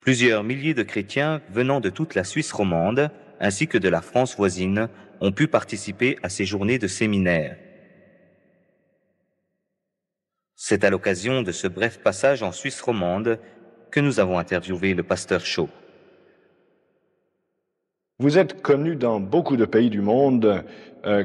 Plusieurs milliers de chrétiens venant de toute la Suisse romande, ainsi que de la France voisine, ont pu participer à ces journées de séminaire. C'est à l'occasion de ce bref passage en Suisse romande que nous avons interviewé le pasteur Shaw. Vous êtes connu dans beaucoup de pays du monde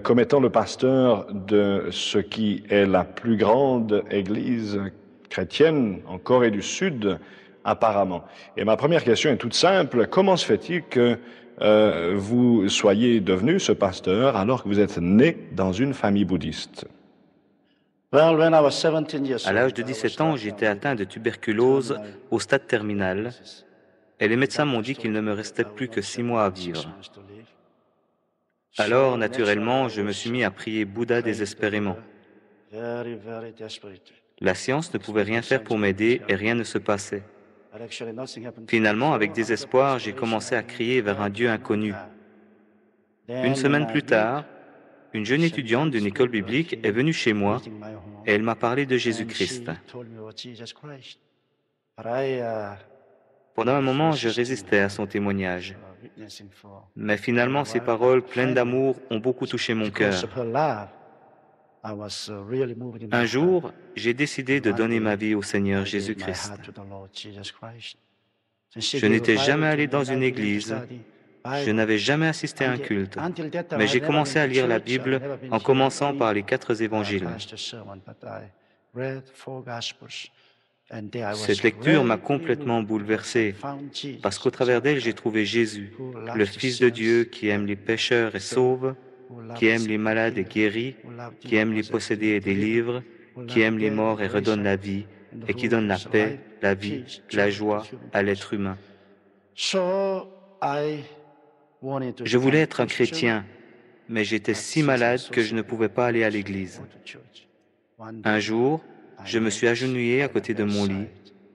comme étant le pasteur de ce qui est la plus grande église chrétienne en Corée du Sud, apparemment. Et ma première question est toute simple. Comment se fait-il que vous soyez devenu ce pasteur alors que vous êtes né dans une famille bouddhiste? À l'âge de 17 ans, j'étais atteint de tuberculose au stade terminal et les médecins m'ont dit qu'il ne me restait plus que 6 mois à vivre. Alors, naturellement, je me suis mis à prier Bouddha désespérément. La science ne pouvait rien faire pour m'aider et rien ne se passait. Finalement, avec désespoir, j'ai commencé à crier vers un Dieu inconnu. Une semaine plus tard, une jeune étudiante d'une école biblique est venue chez moi et elle m'a parlé de Jésus-Christ. Pendant un moment, je résistais à son témoignage. Mais finalement, ses paroles pleines d'amour ont beaucoup touché mon cœur. Un jour, j'ai décidé de donner ma vie au Seigneur Jésus-Christ. Je n'étais jamais allé dans une église, je n'avais jamais assisté à un culte, mais j'ai commencé à lire la Bible en commençant par les 4 évangiles. Cette lecture m'a complètement bouleversé, parce qu'au travers d'elle, j'ai trouvé Jésus, le Fils de Dieu qui aime les pécheurs et sauve, qui aime les malades et guérit, qui aime les possédés et délivre, qui aime les morts et redonne la vie, et qui donne la paix, la vie, la joie à l'être humain. Je voulais être un chrétien, mais j'étais si malade que je ne pouvais pas aller à l'église. Un jour, je me suis agenouillé à côté de mon lit,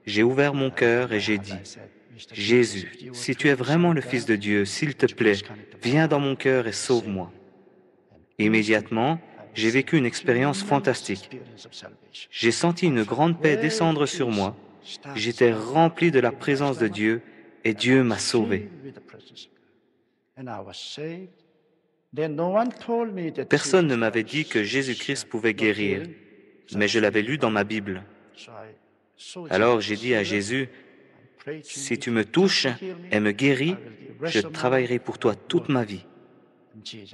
j'ai ouvert mon cœur et j'ai dit, « Jésus, si tu es vraiment le Fils de Dieu, s'il te plaît, viens dans mon cœur et sauve-moi. » Immédiatement, j'ai vécu une expérience fantastique. J'ai senti une grande paix descendre sur moi, j'étais rempli de la présence de Dieu et Dieu m'a sauvé. Personne ne m'avait dit que Jésus-Christ pouvait guérir, mais je l'avais lu dans ma Bible. Alors j'ai dit à Jésus, « Si tu me touches et me guéris, je travaillerai pour toi toute ma vie. »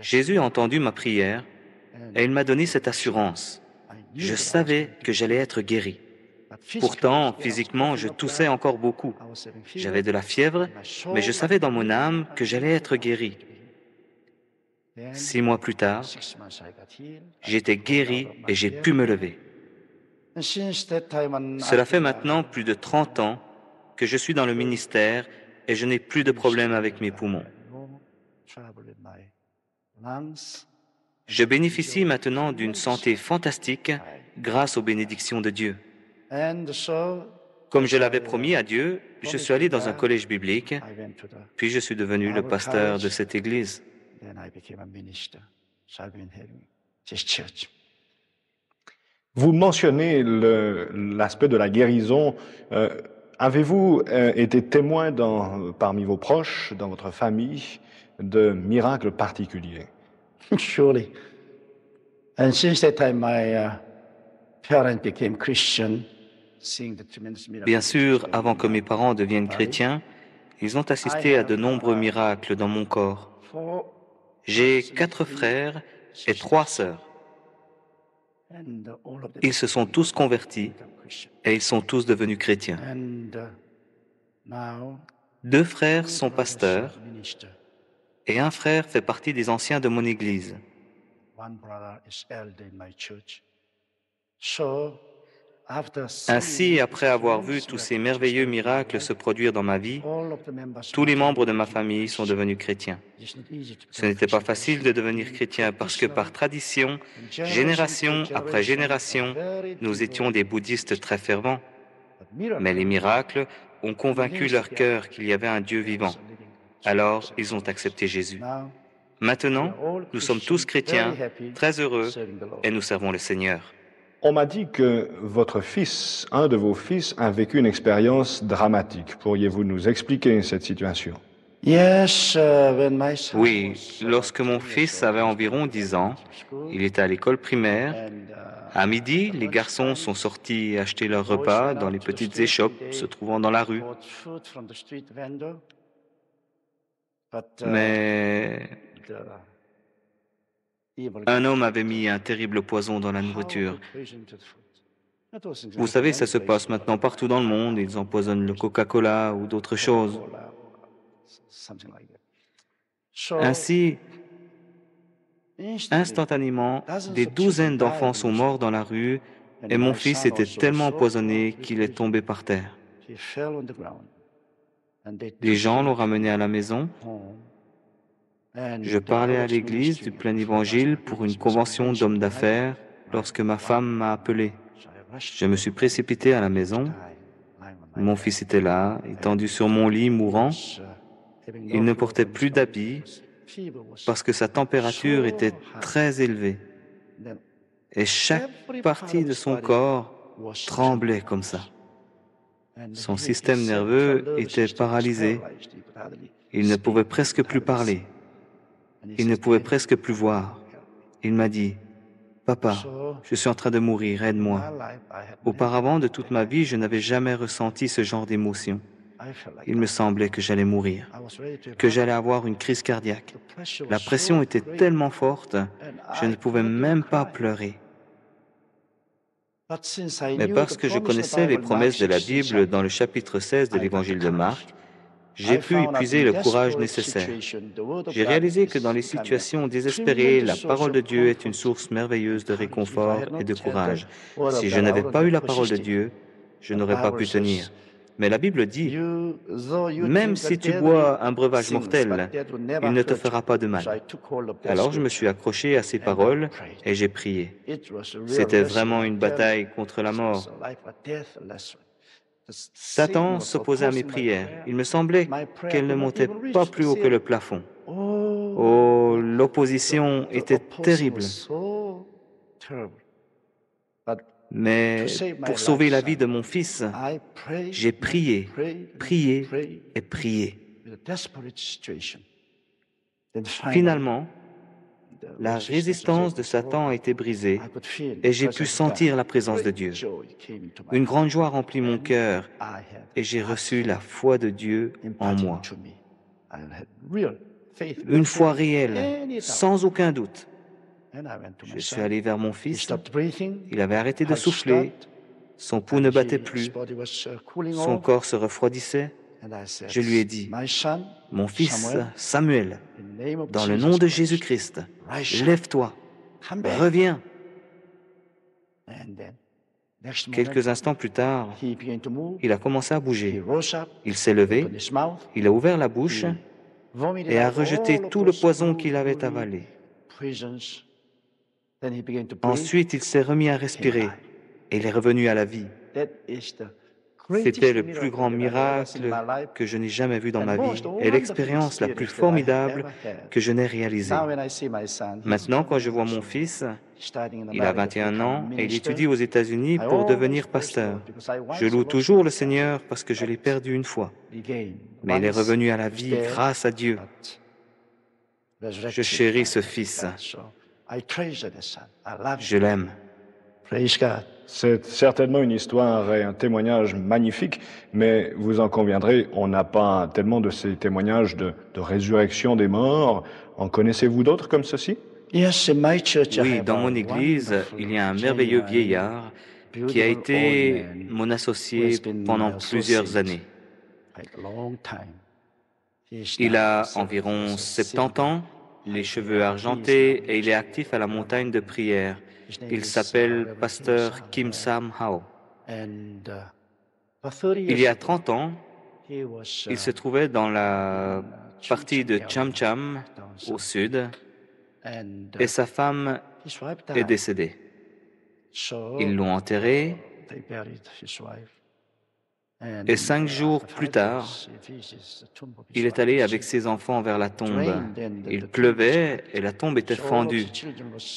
Jésus a entendu ma prière et il m'a donné cette assurance. Je savais que j'allais être guéri. Pourtant, physiquement, je toussais encore beaucoup. J'avais de la fièvre, mais je savais dans mon âme que j'allais être guéri. 6 mois plus tard, j'étais guéri et j'ai pu me lever. Cela fait maintenant plus de 30 ans que je suis dans le ministère et je n'ai plus de problème avec mes poumons. Je bénéficie maintenant d'une santé fantastique grâce aux bénédictions de Dieu. Comme je l'avais promis à Dieu, je suis allé dans un collège biblique, puis je suis devenu le pasteur de cette église. Vous mentionnez l'aspect de la guérison. Avez-vous été témoin parmi vos proches, dans votre famille, de miracles particuliers? Surely. And since that time, my parents became Christian, seeing the tremendous miracles. Bien sûr, avant que mes parents deviennent chrétiens, ils ont assisté à de nombreux miracles dans mon corps. J'ai 4 frères et 3 sœurs. Ils se sont tous convertis et ils sont tous devenus chrétiens. 2 frères sont pasteurs et un frère fait partie des anciens de mon église. Ainsi, après avoir vu tous ces merveilleux miracles se produire dans ma vie, tous les membres de ma famille sont devenus chrétiens. Ce n'était pas facile de devenir chrétien parce que par tradition, génération après génération, nous étions des bouddhistes très fervents. Mais les miracles ont convaincu leur cœur qu'il y avait un Dieu vivant. Alors, ils ont accepté Jésus. Maintenant, nous sommes tous chrétiens, très heureux, et nous servons le Seigneur. On m'a dit que votre fils, un de vos fils, a vécu une expérience dramatique. Pourriez-vous nous expliquer cette situation? Yes, when my son Oui, was lorsque 10 mon years fils old, avait he environ started 10 ans, elementary school, il était à l'école primaire. and À midi, at les garçons sont lunchtime, sortis acheter leur boys repas went dans out les to the petites street and échoppes se they trouvant dans la rue. bought food from the street vendor. But Mais the evil un gift homme avait to mis un terrible poison dans la how nourriture. they poisoned the food. That was Vous in savez, many ça se places, passe maintenant partout dans le monde. Ils empoisonnent le Coca-Cola ou d'autres choses. Coca-Cola or something like that. So Ainsi, instantly, instantanément, dozens des of douzaines children d'enfants died in sont the morts street. dans la rue And et mon my fils son était also was tellement so empoisonné close qu'il est tombé par terre. he fell on the ground. And they Les took gens him l'ont ramené à la maison. home. Je And parlais I à was l'église du ministering plein before évangile Pastor pour une Higgins was convention d'hommes mentioned tonight, d'affaires right? lorsque ma femme m'a appelé. So I rushed Je me suis précipité à la maison. time, lying on my Mon bed. fils était là, étendu And sur mon lit, he mourant. was, having Il no ne clothes portait on his plus body. d'habits Fever was parce que sa température était so high. très élevée. Then Et chaque every part partie of de his son body corps was tremblait trembling. comme ça. And Son he système said nerveux central nervous était system was paralysé. paralyzed. He could hardly Il ne pouvait speak, he presque could plus hardly see. parler. And he Il ne says, pouvait "Daddy, presque plus voir. Il m'a dit, « Papa, so je suis en train de mourir, in aide-moi. my life, I had Auparavant, de never toute had ma that vie, je n'avais emotion. jamais ressenti ce genre d'émotion. I felt like Il me dying. semblait que j'allais mourir, I was ready to have que heart j'allais attack. avoir une crise cardiaque. The pressure La was pression so était great, tellement forte, and je ne I pouvais could not even même pas cry. pleurer. But since I Mais knew parce the que je promise in the connaissais les Bible, Mark promesses de la 16, Bible dans le chapitre 16 de I got the l'évangile de Marc, courage. j'ai I pu found that épuiser in le courage desperate nécessaire. situation, the word of J'ai God réalisé que is dans les becoming situations a désespérées, tremendous la source parole de of Dieu est une comfort source merveilleuse de and courage. If I réconfort had et de not had the courage. word Si of je God, I n'avais would pas have eu been la parole de persistent. Dieu, je The n'aurais pas Bible pu tenir. says, Mais la Bible dit, though you même drink a si tu deadly bois un breuvage things, mortel, but that will never il ne te hurt fera you. pas de So I mal. took hold of that Alors je me suis scripture accroché à ces and I paroles prayed. et j'ai prié. It was a real C'était wrestle, vraiment I une tell you. bataille contre la It was mort. a life or death wrestle. The Satan Satan was s'opposait à mes opposing my prières. prayer. Il me semblait My prayer qu'elles ne could not montaient even reach pas the plus haut que le ceiling. plafond. Oh, Oh, l'opposition the était opposing was terrible. so terrible. But to Mais save my pour sauver life, la vie son, de mon fils, I prayed j'ai and prié, prayed and prié prayed et prié. with a desperate situation. Then finally, Finalement, the la resistance of résistance Satan de was Satan a broken. été brisée I could feel the et j'ai pu presence of God. sentir la présence de Great Dieu. joy came into my Une heart. grande joie remplit mon And cœur I had et j'ai that reçu la faith foi de Dieu en imparted moi. into me. I had real faith, real Une foi faith, réelle, any doubt. sans aucun doute. And I went to Je my suis son. allé vers mon He fils. stopped breathing. Il avait arrêté de Heart souffler. stopped. Son pouls ne And battait his plus. body was cooling Son off. corps se refroidissait. And I said, Je lui ai dit, my son, mon fils Samuel, Samuel, in the name of dans le Jesus nom de Christ, Jésus-Christ, rise up, lève-toi, come back. reviens. And then, next moment, Quelques instants plus tard, he began to move. il a commencé à He bouger. rose up, Il s'est levé, opened his mouth, il a ouvert la bouche he vomited et a out rejeté all of tout le those poison qu'il avait avalé. poisons. Then he began to breathe. Ensuite, il s'est remis à respirer et il est revenu à la vie. That is the C'était greatest le plus miracle grand that I've ever seen in miracle my life. que je n'ai jamais vu dans And ma vie most et wonderful l'expérience la plus experience that I formidable ever had. que je n'ai réalisée. Now when I see my son, he's Maintenant, quand je 21 vois years mon old. fils, Starting in il a America to 21 become a ans et il minister. étudie aux États-Unis I pour always devenir praise the Lord pasteur. because I once Je loue lost toujours my le son, Seigneur parce que je l'ai but perdu une fois. again, Mais il est once revenu à la he was vie dead, grâce à Dieu. but Je resurrected chéris by ce God. fils. So I treasure the son. I love Je him. l'aime. Praise God. C'est certainement une histoire et un témoignage magnifique, mais vous en conviendrez, on n'a pas tellement de ces témoignages de résurrection des morts. En connaissez-vous d'autres comme ceci? Yes, in my church I Oui, have dans a mon église, wonderful, il y a un merveilleux genuine, vieillard qui a beautiful old été man mon who has associé been pendant my plusieurs associate années. like a long time. He is Il now a 70 environ years old, 70 ans, les silver. cheveux He is argentés now et il est ministering actif à la in a montagne de mountain. prière. His name Il is, s'appelle Reverend Kim pasteur Sam, Kim yeah. Sam Hao. And for 30 Il y years a ago, 30 ans, he was il se trouvait dans la partie de Cham Cham down au south. sud And et sa femme his wife est died. décédée. So Ils l'ont enterré they buried his wife. Et 5 jours plus tard, il est allé avec ses enfants vers la tombe. Il pleuvait et la tombe était fendue.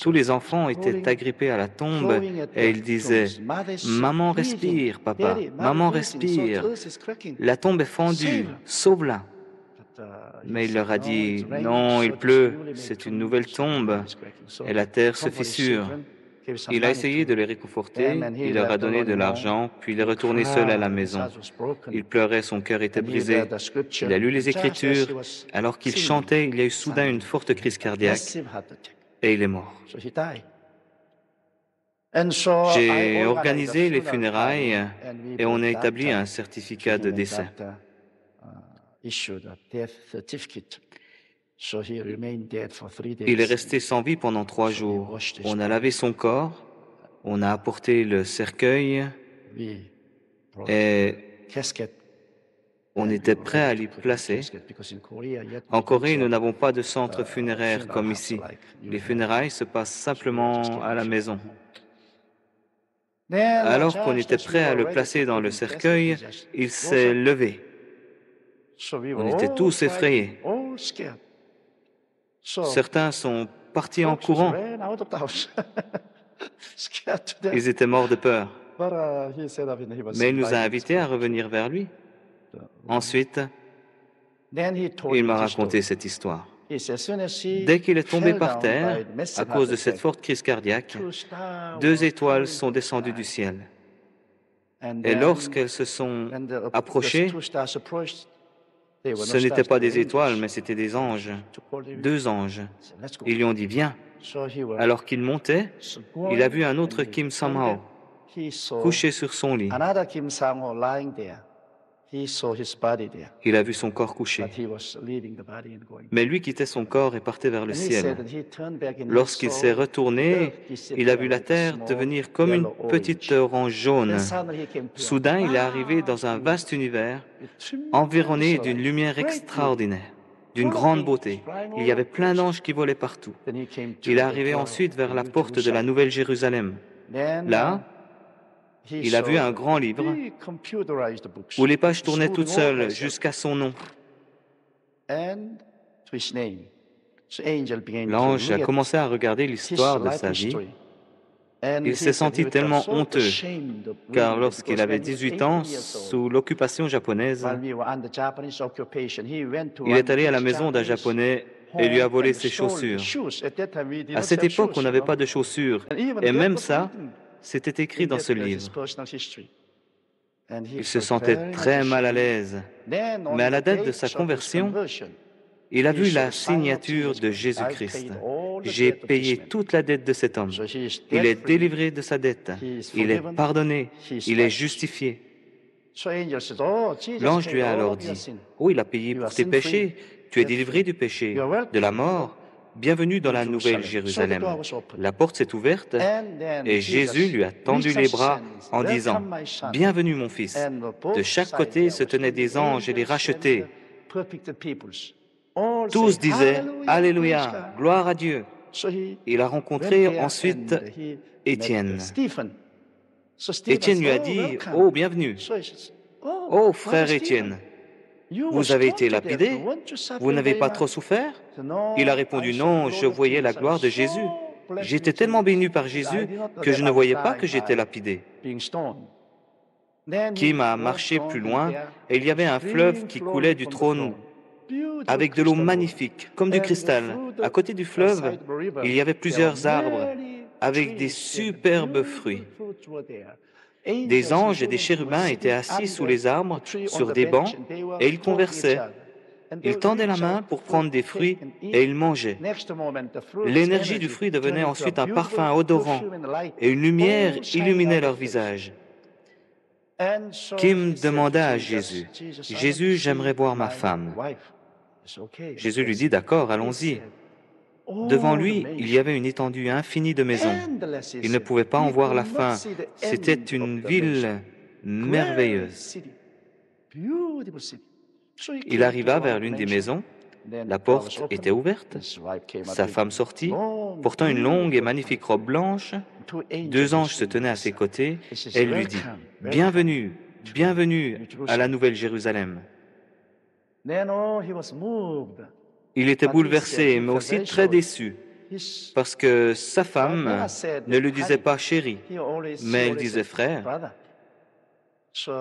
Tous les enfants étaient agrippés à la tombe et ils disaient « Maman respire, papa, maman respire, la tombe est fendue, sauve-la ». Mais il leur a dit « Non, il pleut, c'est une nouvelle tombe et la terre se fissure ». Il a essayé de les réconforter, il leur a donné de l'argent, puis il est retourné seul à la maison. Il pleurait, son cœur était brisé. Il a lu les Écritures. Alors qu'il chantait, il y a eu soudain une forte crise cardiaque et il est mort. J'ai organisé les funérailles et on a établi un certificat de décès. Il est resté sans vie pendant 3 jours. On a lavé son corps, on a apporté le cercueil et on était prêt à l'y placer. En Corée, nous n'avons pas de centre funéraire comme ici. Les funérailles se passent simplement à la maison. Alors qu'on était prêt à le placer dans le cercueil, il s'est levé. On était tous effrayés. Certains sont partis en courant. Ils étaient morts de peur. Mais il nous a invités à revenir vers lui. Ensuite, il m'a raconté cette histoire. Dès qu'il est tombé par terre, à cause de cette forte crise cardiaque, 2 étoiles sont descendues du ciel. Et lorsqu'elles se sont approchées, ce n'étaient pas des étoiles, mais c'étaient des anges, 2 anges. Ils lui ont dit « Viens ». Alors qu'il montait, il a vu un autre Kim Sang-ho couché sur son lit. Il a vu son corps couché. Mais lui quittait son corps et partait vers le ciel. Lorsqu'il s'est retourné, il a vu la terre devenir comme une petite orange jaune. Soudain, il est arrivé dans un vaste univers, environné d'une lumière extraordinaire, d'une grande beauté. Il y avait plein d'anges qui volaient partout. Il est arrivé ensuite vers la porte de la Nouvelle Jérusalem. Là, il a vu un grand livre où les pages tournaient toutes seules jusqu'à son nom. L'ange a commencé à regarder l'histoire de sa vie. Il s'est senti tellement honteux, car lorsqu'il avait 18 ans, sous l'occupation japonaise, il est allé à la maison d'un Japonais et lui a volé ses chaussures. À cette époque, on n'avait pas de chaussures, et même ça, c'était écrit dans ce livre. Il se sentait très mal à l'aise, mais à la date de sa conversion, il a vu la signature de Jésus-Christ. J'ai payé toute la dette de cet homme. Il est délivré de sa dette. Il est pardonné. Il est justifié. L'ange lui a alors dit, « Oh, il a payé pour tes péchés. Tu es délivré du péché, de la mort. Bienvenue dans la Nouvelle Jérusalem. » La porte s'est ouverte et Jésus lui a tendu les bras en disant, « Bienvenue mon fils. » De chaque côté se tenaient des anges et les rachetés. Tous disaient « Alléluia, gloire à Dieu ». Il a rencontré ensuite Étienne. Étienne lui a dit « Oh, bienvenue. Oh, frère Étienne, vous avez été lapidé, vous n'avez pas trop souffert ?» Il a répondu « Non, je voyais la gloire de Jésus. J'étais tellement béni par Jésus que je ne voyais pas que j'étais lapidé. » Kim a marché plus loin et il y avait un fleuve qui coulait du trône avec de l'eau magnifique, comme du cristal. À côté du fleuve, il y avait plusieurs arbres avec des superbes fruits. Des anges et des chérubins étaient assis sous les arbres, sur des bancs, et ils conversaient. Ils tendaient la main pour prendre des fruits et ils mangeaient. L'énergie du fruit devenait ensuite un parfum odorant et une lumière illuminait leur visage. Kim demanda à Jésus, « Jésus, j'aimerais voir ma femme. » Jésus lui dit, « D'accord, allons-y. » Devant lui, il y avait une étendue infinie de maisons. Il ne pouvait pas en voir la fin. C'était une ville merveilleuse. Il arriva vers l'une des maisons. La porte était ouverte. Sa femme sortit, portant une longue et magnifique robe blanche. 2 anges se tenaient à ses côtés. Elle lui dit, « Bienvenue, bienvenue à la Nouvelle Jérusalem. Il était bouleversé, mais aussi très déçu, parce que sa femme ne le disait pas chéri, mais elle disait frère.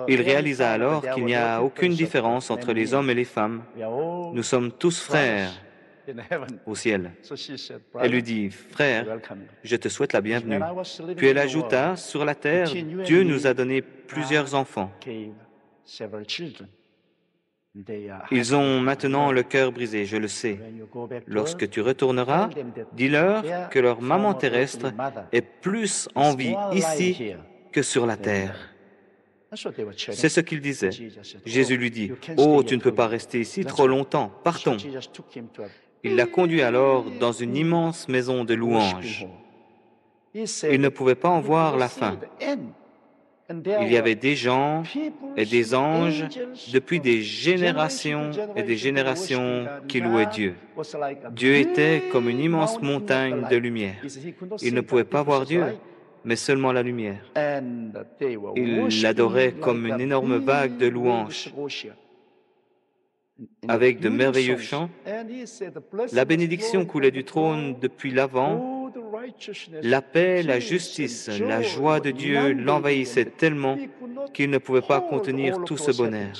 Il réalisa alors qu'il n'y a aucune différence entre les hommes et les femmes. Nous sommes tous frères au ciel. Elle lui dit, frère, je te souhaite la bienvenue. Puis elle ajouta, sur la terre, Dieu nous a donné plusieurs enfants. Ils ont maintenant le cœur brisé, je le sais. Lorsque tu retourneras, dis-leur que leur maman terrestre est plus en vie ici que sur la terre. C'est ce qu'il disait. Jésus lui dit, « Oh, tu ne peux pas rester ici trop longtemps, partons. » Il l'a conduit alors dans une immense maison de louanges. Il ne pouvait pas en voir la fin. Il y avait des gens et des anges depuis des générations et des générations qui louaient Dieu. Dieu était comme une immense montagne de lumière. Il ne pouvait pas voir Dieu, mais seulement la lumière. Il l'adorait comme une énorme vague de louanges, avec de merveilleux chants. La bénédiction coulait du trône depuis l'avant. La paix, la justice, la joie de Dieu l'envahissaient tellement qu'il ne pouvait pas contenir tout ce bonheur.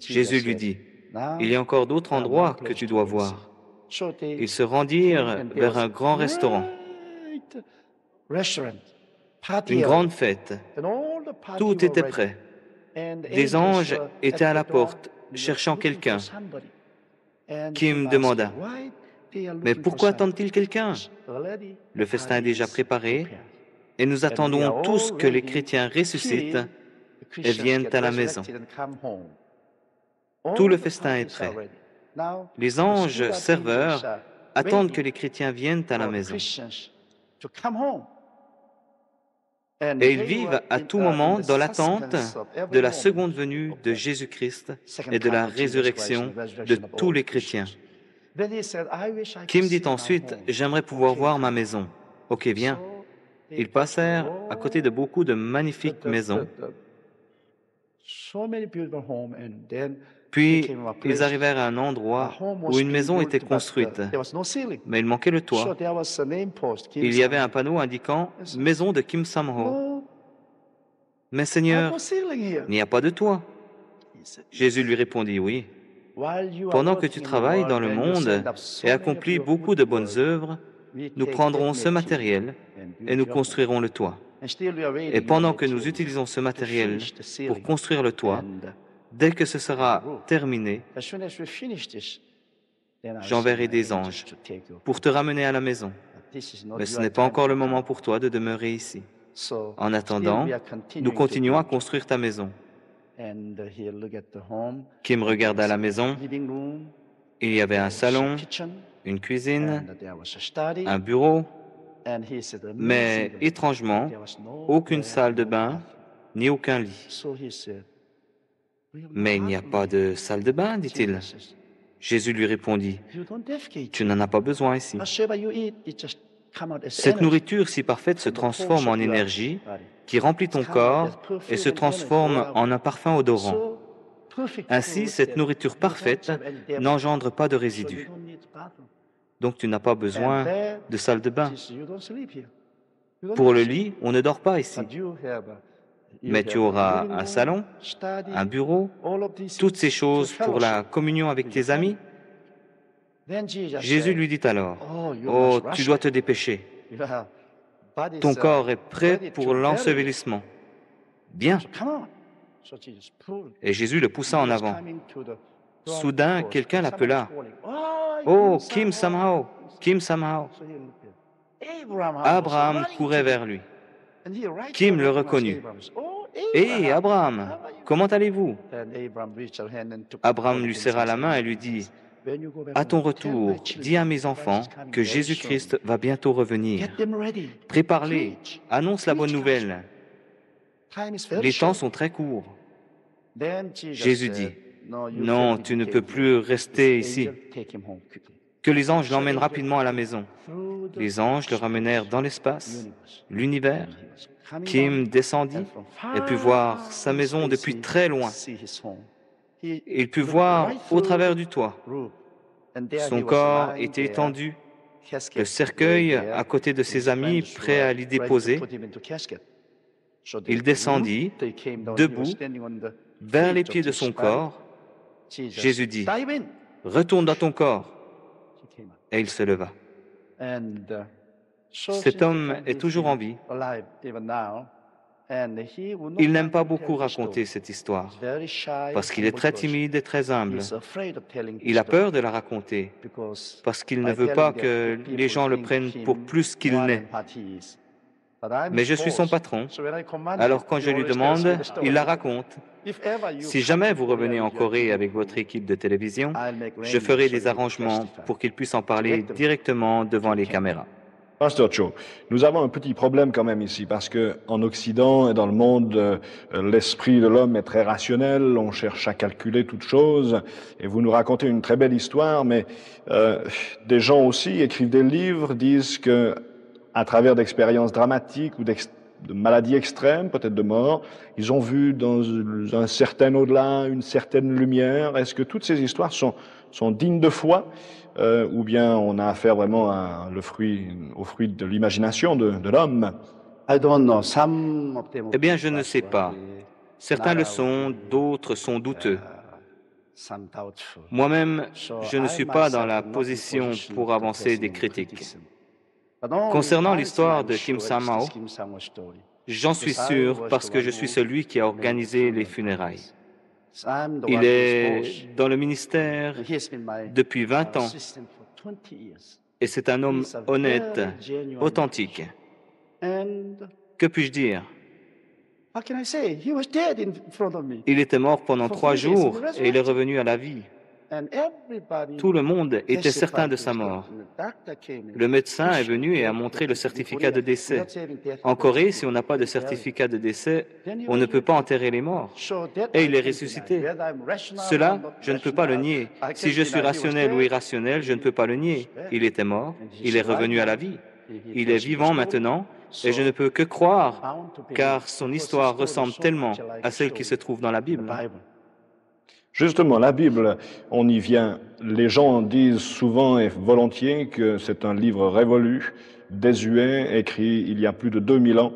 Jésus lui dit, « Il y a encore d'autres endroits que tu dois voir. » Ils se rendirent vers un grand restaurant, une grande fête. Tout était prêt. Des anges étaient à la porte, cherchant quelqu'un. Kim demanda, « Mais pourquoi attendent-ils quelqu'un? Le festin est déjà préparé et nous attendons tous que les chrétiens ressuscitent et viennent à la maison. » Tout le festin est prêt. Les anges serveurs attendent que les chrétiens viennent à la maison. Et ils vivent à tout moment dans l'attente de la seconde venue de Jésus-Christ et de la résurrection de tous les chrétiens. Kim dit ensuite, « J'aimerais pouvoir voir ma maison. » « Ok, viens. » Ils passèrent à côté de beaucoup de magnifiques maisons. Puis, ils arrivèrent à un endroit où une maison était construite, mais il manquait le toit. Il y avait un panneau indiquant « Maison de Kim Sam-ho ». « Mais Seigneur, il n'y a pas de toit. » Jésus lui répondit « Oui. Pendant que tu travailles dans le monde et accomplis beaucoup de bonnes œuvres, nous prendrons ce matériel et nous construirons le toit. Et pendant que nous utilisons ce matériel pour construire le toit, dès que ce sera terminé, j'enverrai des anges pour te ramener à la maison. Mais ce n'est pas encore le moment pour toi de demeurer ici. En attendant, nous continuons à construire ta maison. » Kim regarda la maison. Il y avait un salon, une cuisine, un bureau, mais étrangement, aucune salle de bain, ni aucun lit. « Mais il n'y a pas de salle de bain, dit-il. » Jésus lui répondit, « Tu n'en as pas besoin ici. Cette nourriture si parfaite se transforme en énergie qui remplit ton corps et se transforme en un parfum odorant. Ainsi, cette nourriture parfaite n'engendre pas de résidus. Donc tu n'as pas besoin de salle de bain. Pour le lit, on ne dort pas ici. Mais tu auras un salon, un bureau, toutes ces choses pour la communion avec tes amis. » Jésus lui dit alors, « Oh, tu dois te dépêcher. Ton corps est prêt pour l'ensevelissement. Bien. » Et Jésus le poussa en avant. Soudain, quelqu'un l'appela. « Oh, Kim Sam-ho, Kim Sam-ho. » Abraham courait vers lui. Kim le reconnut. « Hé, Abraham, comment allez-vous » Abraham lui serra la main et lui dit, « À ton retour, dis à mes enfants que Jésus-Christ va bientôt revenir. Prépare-les, annonce la bonne nouvelle. Les temps sont très courts. » Jésus dit, « Non, tu ne peux plus rester ici. Que les anges l'emmènent rapidement à la maison. » Les anges le ramenèrent dans l'espace, l'univers, Kim descendit et put voir sa maison depuis très loin. Il put voir au travers du toit. Son corps était étendu, le cercueil à côté de ses amis, prêt à l'y déposer. Il descendit, debout, vers les pieds de son corps. Jésus dit, « Retourne dans ton corps. » Et il se leva. Cet homme est toujours en vie. Il n'aime pas beaucoup raconter cette histoire parce qu'il est très timide et très humble. Il a peur de la raconter parce qu'il ne veut pas que les gens le prennent pour plus qu'il n'est. Mais je suis son patron, alors quand je lui demande, il la raconte. Si jamais vous revenez en Corée avec votre équipe de télévision, je ferai des arrangements pour qu'il puisse en parler directement devant les caméras. Pasteur Cho, nous avons un petit problème quand même ici, parce que en Occident et dans le monde, l'esprit de l'homme est très rationnel, on cherche à calculer toutes choses, et vous nous racontez une très belle histoire, mais des gens aussi écrivent des livres, disent que à travers d'expériences dramatiques ou de maladies extrêmes, peut-être de mort, ils ont vu dans un certain au-delà, une certaine lumière. Est-ce que toutes ces histoires sont dignes de foi, ou bien on a affaire vraiment au fruit de l'imagination de l'homme? Eh bien, je ne sais pas. Certains le sont, d'autres sont douteux. Moi-même, je ne suis pas dans la position pour avancer des critiques. Concernant l'histoire de Kim Sang-mao, j'en suis sûr parce que je suis celui qui a organisé les funérailles. Il est dans le ministère depuis 20 ans et c'est un homme honnête, authentique. Que puis-je dire? Il était mort pendant 3 jours et il est revenu à la vie. Tout le monde était certain de sa mort. Le médecin est venu et a montré le certificat de décès. En Corée, si on n'a pas de certificat de décès, on ne peut pas enterrer les morts. Et il est ressuscité. Cela, je ne peux pas le nier. Si je suis rationnel ou irrationnel, je ne peux pas le nier. Il était mort, il est revenu à la vie. Il est vivant maintenant et je ne peux que croire, car son histoire ressemble tellement à celle qui se trouve dans la Bible. Justement, la Bible, on y vient. Les gens disent souvent et volontiers que c'est un livre révolu, désuet, écrit il y a plus de 2000 ans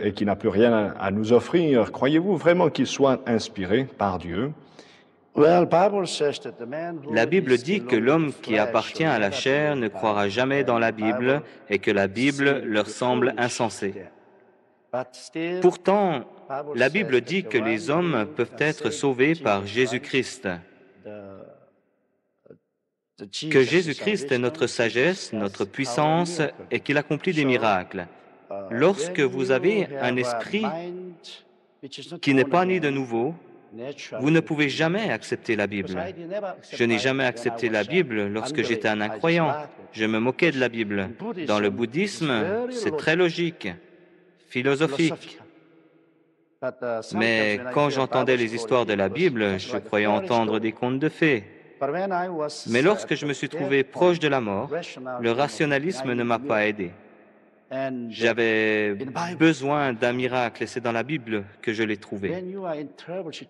et qui n'a plus rien à nous offrir. Croyez-vous vraiment qu'il soit inspiré par Dieu? La Bible dit que l'homme qui appartient à la chair ne croira jamais dans la Bible et que la Bible leur semble insensée. Pourtant, la Bible dit que les hommes peuvent être sauvés par Jésus-Christ, que Jésus-Christ est notre sagesse, notre puissance et qu'il accomplit des miracles. Lorsque vous avez un esprit qui n'est pas né de nouveau, vous ne pouvez jamais accepter la Bible. Je n'ai jamais accepté la Bible lorsque j'étais un incroyant. Je me moquais de la Bible. Dans le bouddhisme, c'est très logique, philosophique. Mais quand j'entendais les histoires de la Bible, je croyais entendre des contes de fées. Mais lorsque je me suis trouvé proche de la mort, le rationalisme ne m'a pas aidé. J'avais besoin d'un miracle et c'est dans la Bible que je l'ai trouvé.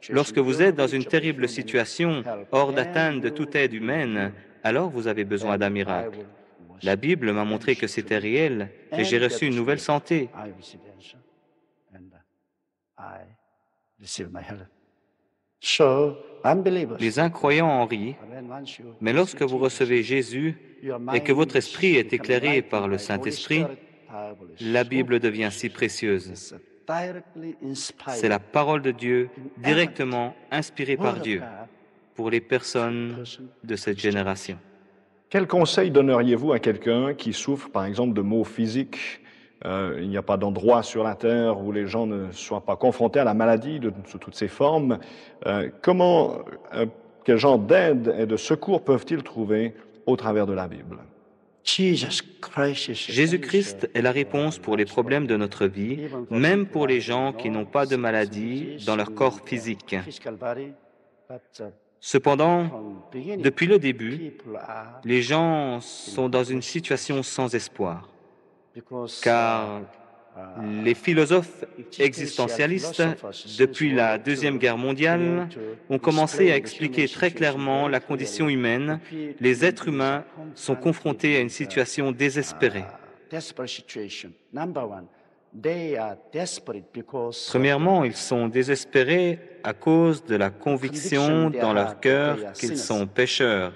Lorsque vous êtes dans une terrible situation, hors d'atteinte de toute aide humaine, alors vous avez besoin d'un miracle. La Bible m'a montré que c'était réel et j'ai reçu une nouvelle santé. Les incroyants en rient, mais lorsque vous recevez Jésus et que votre esprit est éclairé par le Saint-Esprit, la Bible devient si précieuse. C'est la parole de Dieu directement inspirée par Dieu pour les personnes de cette génération. Quel conseil donneriez-vous à quelqu'un qui souffre, par exemple, de maux physiques? Il n'y a pas d'endroit sur la terre où les gens ne soient pas confrontés à la maladie sous toutes ses formes. Quel genre d'aide et de secours peuvent-ils trouver au travers de la Bible? Jésus-Christ est la réponse pour les problèmes de notre vie, même pour les gens qui n'ont pas de maladie dans leur corps physique. Cependant, depuis le début, les gens sont dans une situation sans espoir, car Les philosophes existentialistes, depuis la Deuxième Guerre mondiale, ont commencé à expliquer très clairement la condition humaine. Les êtres humains sont confrontés à une situation désespérée. Premièrement, ils sont désespérés à cause de la conviction dans leur cœur qu'ils sont pécheurs,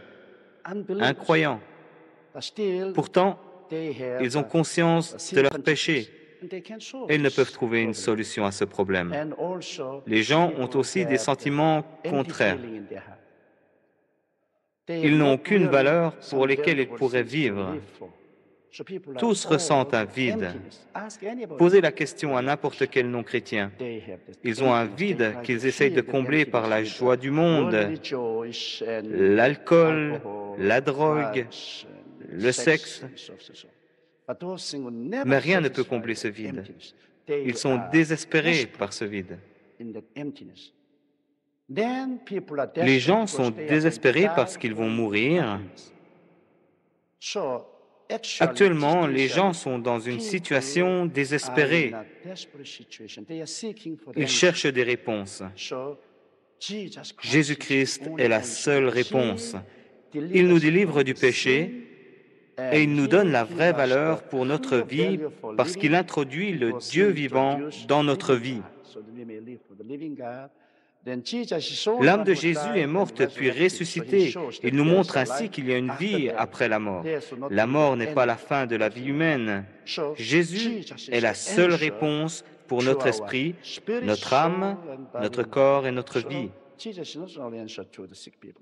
incroyants. Pourtant, ils ont conscience de leur péché et ils ne peuvent trouver une solution à ce problème. Les gens ont aussi des sentiments contraires. Ils n'ont aucune valeur pour lesquelles ils pourraient vivre. Tous ressentent un vide. Posez la question à n'importe quel non-chrétien. Ils ont un vide qu'ils essayent de combler par la joie du monde, l'alcool, la drogue, le sexe. Mais rien ne peut combler ce vide. Ils sont désespérés par ce vide. Les gens sont désespérés parce qu'ils vont mourir. Actuellement, les gens sont dans une situation désespérée. Ils cherchent des réponses. Jésus-Christ est la seule réponse. Il nous délivre du péché et il nous donne la vraie valeur pour notre vie parce qu'il introduit le Dieu vivant dans notre vie. L'âme de Jésus est morte puis ressuscitée. Il nous montre ainsi qu'il y a une vie après la mort. La mort n'est pas la fin de la vie humaine. Jésus est la seule réponse pour notre esprit, notre âme, notre corps et notre vie.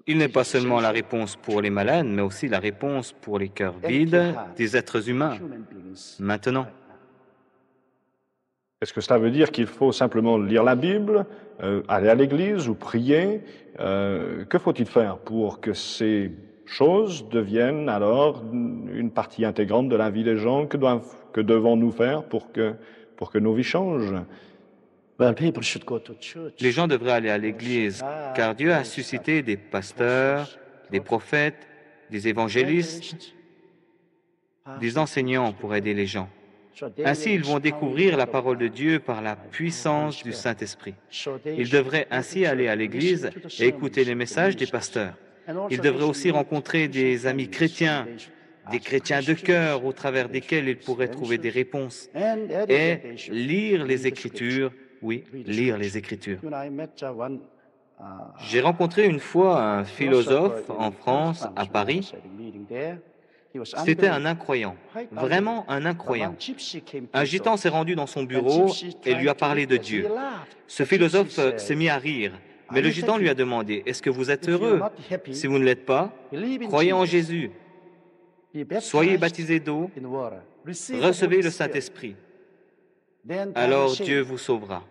Il n'est pas seulement la réponse pour les malades, mais aussi la réponse pour les cœurs vides des êtres humains. Maintenant. Est-ce que cela veut dire qu'il faut simplement lire la Bible, aller à l'église ou prier? Que faut-il faire pour que ces choses deviennent alors une partie intégrante de la vie des gens? Que devons-nous faire pour que nos vies changent? Les gens devraient aller à l'église, car Dieu a suscité des pasteurs, des prophètes, des évangélistes, des enseignants pour aider les gens. Ainsi, ils vont découvrir la parole de Dieu par la puissance du Saint-Esprit. Ils devraient ainsi aller à l'église et écouter les messages des pasteurs. Ils devraient aussi rencontrer des amis chrétiens, des chrétiens de cœur au travers desquels ils pourraient trouver des réponses et lire les Écritures. Oui, lire les Écritures. J'ai rencontré une fois un philosophe en France, à Paris. C'était un incroyant, vraiment un incroyant. Un gitan s'est rendu dans son bureau et lui a parlé de Dieu. Ce philosophe s'est mis à rire, mais le gitan lui a demandé « Est-ce que vous êtes heureux? Si vous ne l'êtes pas, croyez en Jésus. Soyez baptisés d'eau, recevez le Saint-Esprit. Alors Dieu vous sauvera. »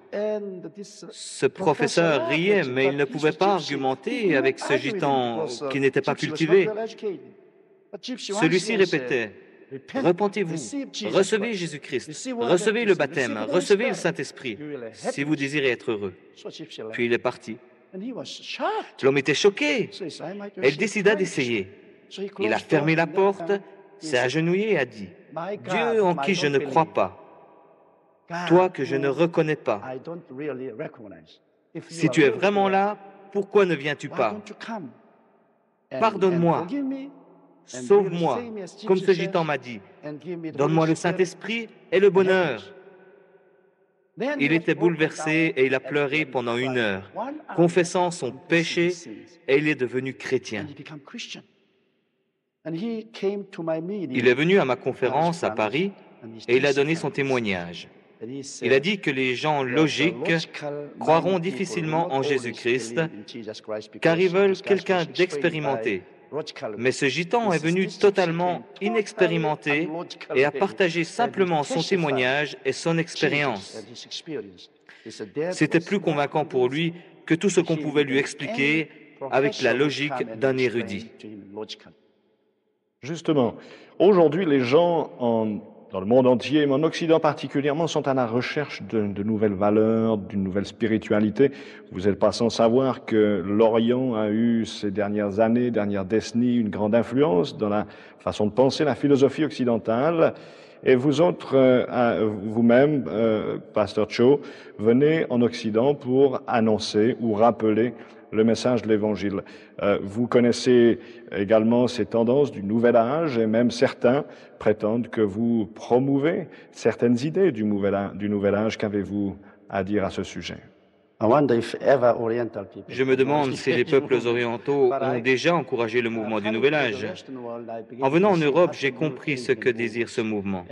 Ce professeur riait, mais il ne pouvait pas argumenter avec ce gitan qui n'était pas cultivé. Celui-ci répétait « Repentez-vous, recevez Jésus-Christ, recevez le baptême, recevez le Saint-Esprit, si vous désirez être heureux. » Puis il est parti. L'homme était choqué. Il décida d'essayer. Il a fermé la porte, s'est agenouillé et a dit « Dieu en qui je ne crois pas, toi que je ne reconnais pas, si tu es vraiment là, pourquoi ne viens-tu pas? Pardonne-moi. Sauve-moi, comme ce gitan m'a dit. Donne-moi le Saint-Esprit et le bonheur. » Il était bouleversé et il a pleuré pendant 1 heure, confessant son péché, et il est devenu chrétien. Il est venu à ma conférence à Paris et il a donné son témoignage. Il a dit que les gens logiques croiront difficilement en Jésus-Christ car ils veulent quelqu'un d'expérimenté. Mais ce gitan est venu totalement inexpérimenté et a partagé simplement son témoignage et son expérience. C'était plus convaincant pour lui que tout ce qu'on pouvait lui expliquer avec la logique d'un érudit. Justement, aujourd'hui, les gens dans le monde entier, mais en Occident particulièrement, sont à la recherche de nouvelles valeurs, d'une nouvelle spiritualité. Vous n'êtes pas sans savoir que l'Orient a eu ces dernières années, dernières décennies, une grande influence dans la façon de penser la philosophie occidentale. Et vous autres, vous-même, Pasteur Cho, venez en Occident pour annoncer ou rappeler le message de l'Évangile. Vous connaissez également ces tendances du Nouvel Âge, et même certains prétendent que vous promouvez certaines idées du Nouvel Âge. Qu'avez-vous à dire à ce sujet? Je me demande si les peuples orientaux ont déjà encouragé le mouvement du Nouvel Âge. En venant en Europe, j'ai compris ce que désire ce mouvement.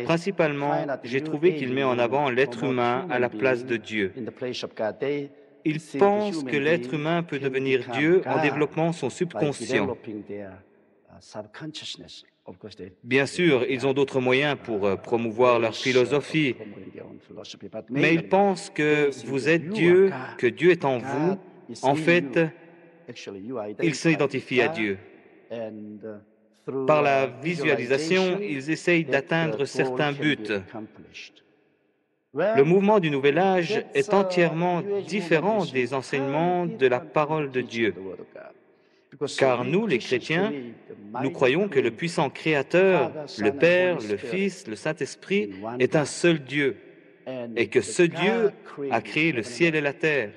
Principalement, j'ai trouvé qu'il met en avant l'être humain à la place de Dieu. Il pense que l'être humain peut devenir Dieu en développant son subconscient. Bien sûr, ils ont d'autres moyens pour promouvoir leur philosophie, mais ils pensent que vous êtes Dieu, que Dieu est en vous. En fait, ils s'identifient à Dieu. Par la visualisation, ils essayent d'atteindre certains buts. Le mouvement du Nouvel Âge est entièrement différent des enseignements de la parole de Dieu. Car nous, les chrétiens, nous croyons que le puissant Créateur, le Père, le Fils, le Saint-Esprit, est un seul Dieu, et que ce Dieu a créé le ciel et la terre.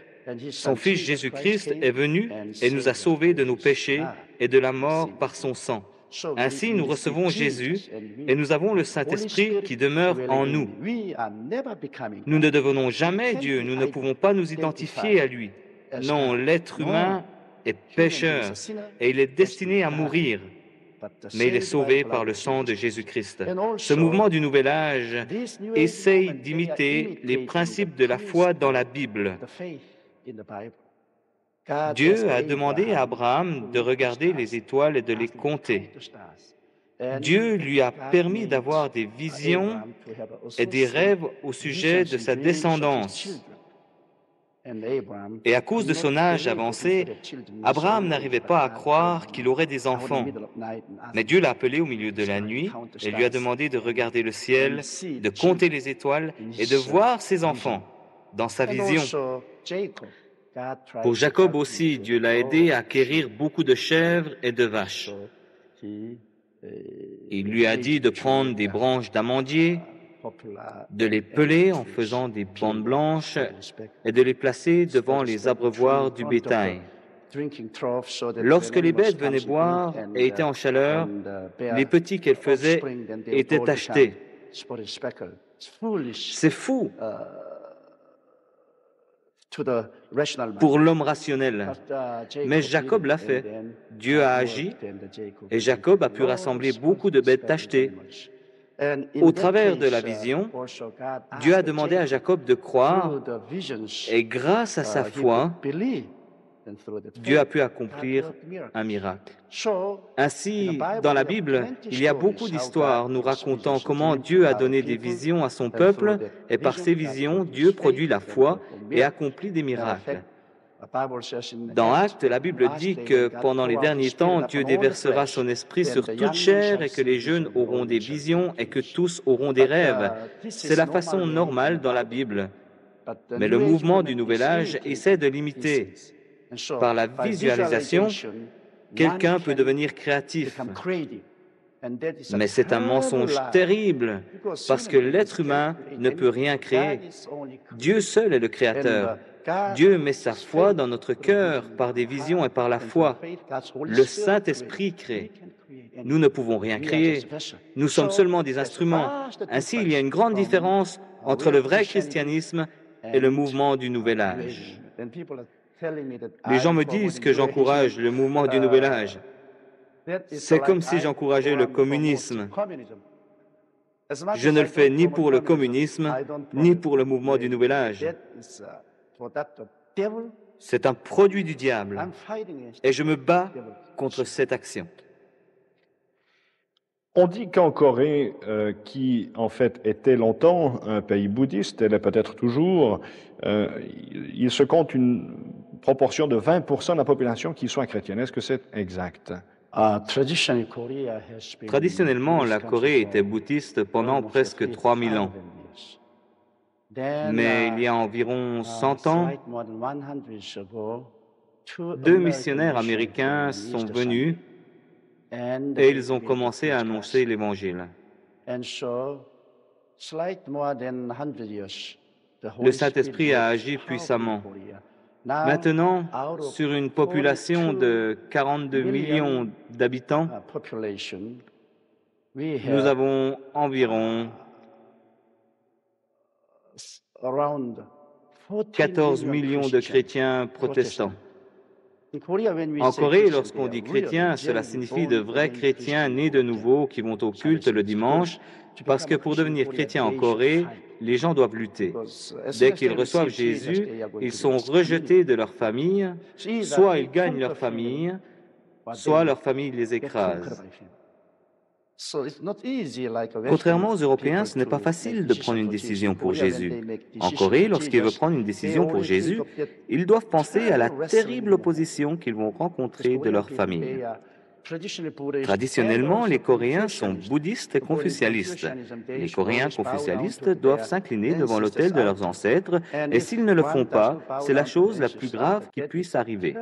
Son Fils Jésus-Christ est venu et nous a sauvés de nos péchés et de la mort par son sang. Ainsi, nous recevons Jésus et nous avons le Saint-Esprit qui demeure en nous. Nous ne devenons jamais Dieu, nous ne pouvons pas nous identifier à lui. Non, l'être humain est pécheur et il est destiné à mourir, mais il est sauvé par le sang de Jésus-Christ. Ce mouvement du Nouvel Âge essaye d'imiter les principes de la foi dans la Bible. Dieu a demandé à Abraham de regarder les étoiles et de les compter. Dieu lui a permis d'avoir des visions et des rêves au sujet de sa descendance. Et à cause de son âge avancé, Abraham n'arrivait pas à croire qu'il aurait des enfants. Mais Dieu l'a appelé au milieu de la nuit et lui a demandé de regarder le ciel, de compter les étoiles et de voir ses enfants dans sa vision. Pour Jacob aussi, Dieu l'a aidé à acquérir beaucoup de chèvres et de vaches. Il lui a dit de prendre des branches d'amandier, de les peler en faisant des bandes blanches et de les placer devant les abreuvoirs du bétail. Lorsque les bêtes venaient boire et étaient en chaleur, les petits qu'elles faisaient étaient tachetés. C'est fou pour l'homme rationnel. Mais Jacob l'a fait. Dieu a agi et Jacob a pu rassembler beaucoup de bêtes tachetées. Au travers de la vision, Dieu a demandé à Jacob de croire et grâce à sa foi, Dieu a pu accomplir un miracle. Ainsi, dans la Bible, il y a beaucoup d'histoires nous racontant comment Dieu a donné des visions à son peuple et par ces visions, Dieu produit la foi et accomplit des miracles. Dans Actes, la Bible dit que pendant les derniers temps, Dieu déversera son esprit sur toute chair et que les jeunes auront des visions et que tous auront des rêves. C'est la façon normale dans la Bible. Mais le mouvement du Nouvel Âge essaie de l'imiter. Par la visualisation, quelqu'un peut devenir créatif. Mais c'est un mensonge terrible parce que l'être humain ne peut rien créer. Dieu seul est le créateur. Dieu met sa foi dans notre cœur par des visions et par la foi. Le Saint-Esprit crée. Nous ne pouvons rien créer. Nous sommes seulement des instruments. Ainsi, il y a une grande différence entre le vrai christianisme et le mouvement du Nouvel Âge. Les gens me disent que j'encourage le mouvement du Nouvel Âge. C'est comme si j'encourageais le communisme. Je ne le fais ni pour le communisme, ni pour le mouvement du Nouvel Âge. C'est un produit du diable et je me bats contre cette action. On dit qu'en Corée, qui en fait était longtemps un pays bouddhiste, elle est peut-être toujours, il se compte une proportion de 20% de la population qui soit chrétienne. Est-ce que c'est exact? Traditionnellement, la Corée était bouddhiste pendant presque 3000 ans. Mais il y a environ 100 ans, deux missionnaires américains sont venus et ils ont commencé à annoncer l'Évangile. Le Saint-Esprit a agi puissamment. Maintenant, sur une population de 42 millions d'habitants, nous avons environ 14 millions de chrétiens protestants. En Corée, lorsqu'on dit chrétien, cela signifie de vrais chrétiens nés de nouveau qui vont au culte le dimanche, parce que pour devenir chrétien en Corée, les gens doivent lutter. Dès qu'ils reçoivent Jésus, ils sont rejetés de leur famille, soit ils gagnent leur famille, soit leur famille les écrase. Contrairement aux Européens, ce n'est pas facile de prendre une décision pour Jésus. En Corée, lorsqu'ils veulent prendre une décision pour Jésus, ils doivent penser à la terrible opposition qu'ils vont rencontrer de leur famille. Traditionnellement, les Coréens sont bouddhistes et confucialistes. Les Coréens confucialistes doivent s'incliner devant l'autel de leurs ancêtres, et s'ils ne le font pas, c'est la chose la plus grave qui puisse arriver.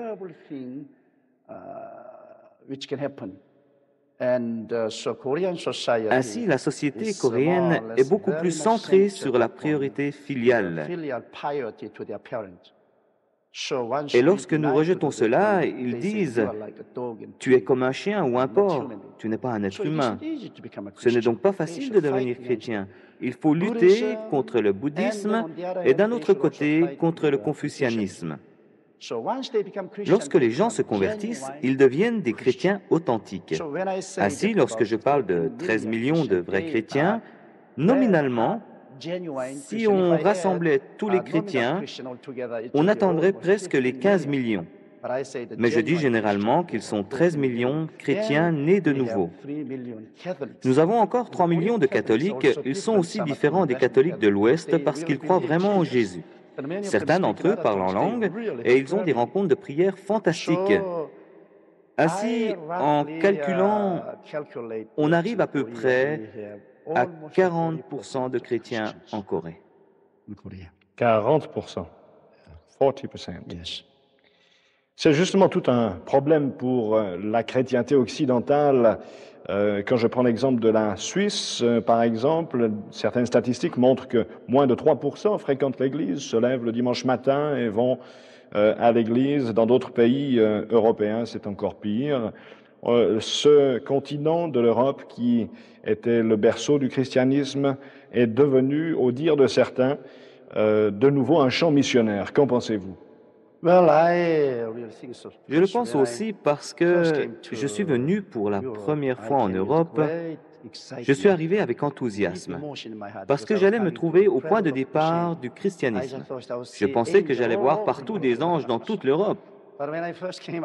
Ainsi, la société coréenne est beaucoup plus centrée sur la priorité filiale. Et lorsque nous rejetons cela, ils disent « Tu es comme un chien ou un porc, tu n'es pas un être humain ». Ce n'est donc pas facile de devenir chrétien. Il faut lutter contre le bouddhisme et d'un autre côté contre le confucianisme. Lorsque les gens se convertissent, ils deviennent des chrétiens authentiques. Ainsi, lorsque je parle de 13 millions de vrais chrétiens, nominalement, si on rassemblait tous les chrétiens, on atteindrait presque les 15 millions. Mais je dis généralement qu'ils sont 13 millions chrétiens nés de nouveau. Nous avons encore 3 millions de catholiques. Ils sont aussi différents des catholiques de l'Ouest parce qu'ils croient vraiment en Jésus. Certains d'entre eux parlent en langue et ils ont des rencontres de prière fantastiques. Ainsi, en calculant, on arrive à peu près à 40% de chrétiens en Corée. 40%. 40%. C'est justement tout un problème pour la chrétienté occidentale. Quand je prends l'exemple de la Suisse, par exemple, certaines statistiques montrent que moins de 3% fréquentent l'Église, se lèvent le dimanche matin et vont à l'Église. Dans d'autres pays européens, c'est encore pire. Ce continent de l'Europe qui était le berceau du christianisme est devenu, au dire de certains, de nouveau un champ missionnaire. Qu'en pensez-vous? Je le pense aussi parce que je suis venu pour la première fois en Europe. Je suis arrivé avec enthousiasme parce que j'allais me trouver au point de départ du christianisme. Je pensais que j'allais voir partout des anges dans toute l'Europe.